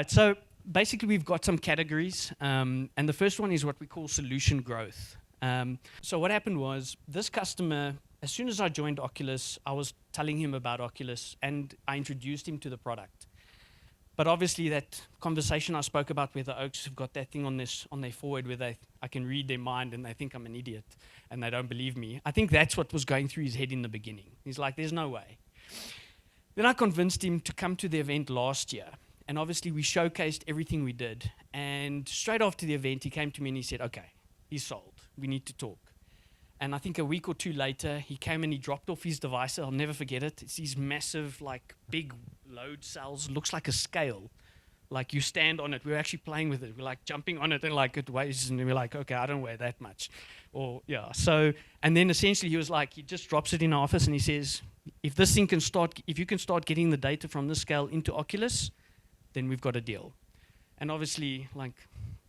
right, so basically we've got some categories, and the first one is what we call solution growth. So what happened was, this customer, as soon as I joined OQLIS, I was telling him about OQLIS, and I introduced him to the product. But obviously that conversation I spoke about where the Oaks have got that thing on their forehead where I can read their mind and they think I'm an idiot and they don't believe me. I think that's what was going through his head in the beginning. He's like, there's no way. Then I convinced him to come to the event last year. And obviously we showcased everything we did. And straight after the event, he came to me and he said, okay, he's sold. We need to talk. And I think a week or two later, he came and he dropped off his device. I'll never forget it. It's these massive, like, big load cells. Looks like a scale. Like, you stand on it. We were actually playing with it. We're, like, jumping on it and, like, it weighs. And we're like, okay, I don't weigh that much. Or, yeah. So, and then essentially he was like, he just drops it in our office and he says, if you can start getting the data from this scale into OQLIS, then we've got a deal. And obviously, like,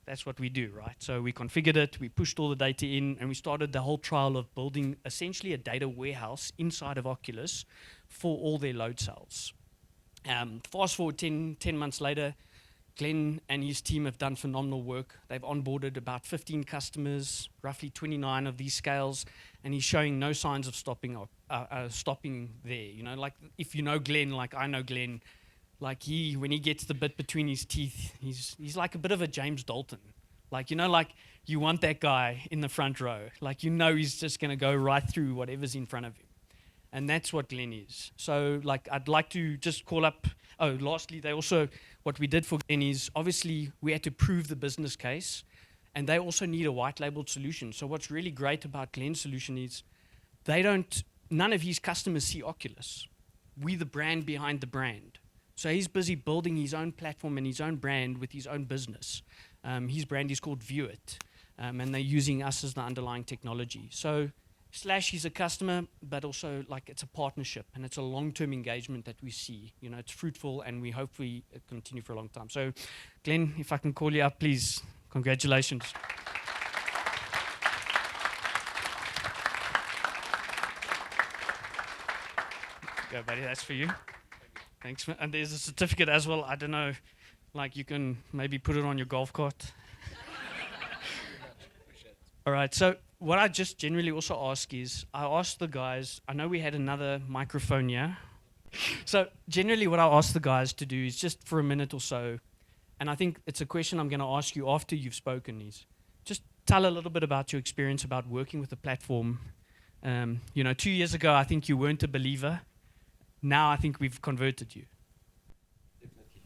that's what we do, right? So we configured it, we pushed all the data in, and we started the whole trial of building essentially a data warehouse inside of OQLIS for all their load cells. Fast forward 10 months later, Glen and his team have done phenomenal work. They've onboarded about 15 customers, roughly 29 of these scales, and he's showing no signs of stopping there. You know, like, if you know Glen, like I know Glen, like when he gets the bit between his teeth, he's like a bit of a James Dalton. Like, you know, like you want that guy in the front row. Like, you know, he's just going to go right through whatever's in front of him. And that's what Glen is. So, like, I'd like to just call up, lastly, what we did for Glen is, obviously, we had to prove the business case, and they also need a white-labeled solution. So what's really great about Glen's solution is none of his customers see OQLIS. We're the brand behind the brand. So he's busy building his own platform and his own brand with his own business. His brand is called View It, and they're using us as the underlying technology. So Slash is a customer, but also, like, it's a partnership, and it's a long-term engagement that we see. You know, it's fruitful, and we hopefully continue for a long time. So, Glen, if I can call you up, please. Congratulations. Go, buddy. That's for you. Thanks. And there's a certificate as well. I don't know, like, you can maybe put it on your golf cart. All right. So what I just generally also ask is, I ask the guys, I know we had another microphone here. So generally what I ask the guys to do is just for a minute or so, and I think it's a question I'm going to ask you after you've spoken, is just tell a little bit about your experience about working with the platform. 2 years ago, I think you weren't a believer. Now I think we've converted you. Definitely.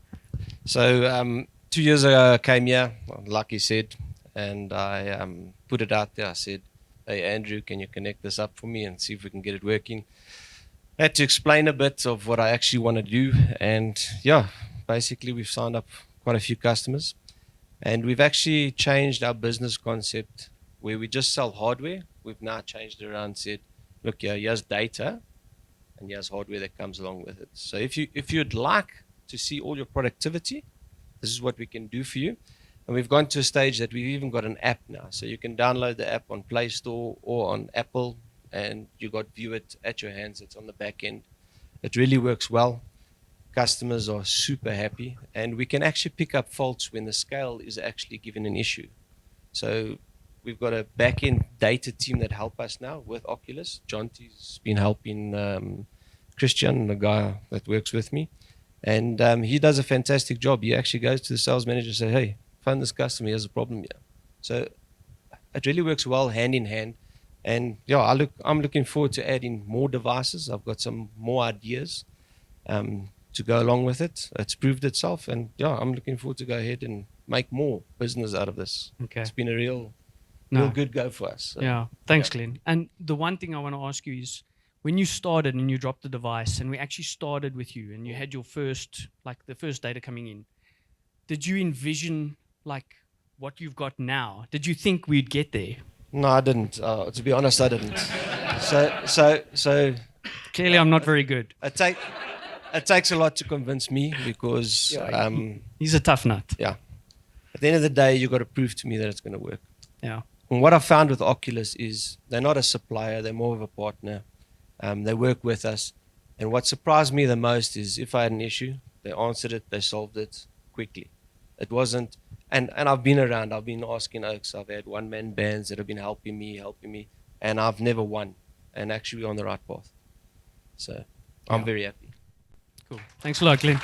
So 2 years ago I came here, like you said, and I put it out there. I said, hey Andrew, can you connect this up for me and see if we can get it working? I had to explain a bit of what I actually want to do, and yeah, basically we've signed up quite a few customers, and we've actually changed our business concept where we just sell hardware. We've now changed it around and said, look, here's data, and here's hardware that comes along with it. So if you'd like to see all your productivity, this is what we can do for you. And we've gone to a stage that we've even got an app now. So you can download the app on Play Store or on Apple, and you got View It at your hands. It's on the back end. It really works well. Customers are super happy, and we can actually pick up faults when the scale is actually given an issue. So we've got a back-end data team that help us now with OQLIS. Jonty's been helping Christian, the guy that works with me, and he does a fantastic job. He actually goes to the sales manager and says, hey, phone this customer, he has a problem here. So it really works well hand in hand. And yeah, I'm looking forward to adding more devices. I've got some more ideas to go along with it. It's proved itself, and yeah, I'm looking forward to go ahead and make more business out of this. Okay. It's been a real good go for us. So, yeah, thanks, Glen. And the one thing I want to ask you is, when you started and you dropped the device, and we actually started with you, and you had your first data coming in, did you envision like what you've got now? Did you think we'd get there? No, I didn't. To be honest, I didn't. So clearly, I'm not very good. It takes a lot to convince me, because he's a tough nut. Yeah. At the end of the day, you've got to prove to me that it's going to work. Yeah. And what I found with OQLIS is they're not a supplier; they're more of a partner. They work with us, and what surprised me the most is if I had an issue, they answered it, they solved it quickly. It wasn't, and I've been around. I've been asking Oaks. I've had one-man bands that have been helping me, and I've never won. And actually, we're on the right path. So I'm Yeah. very happy. Cool. Thanks a lot, Glenn.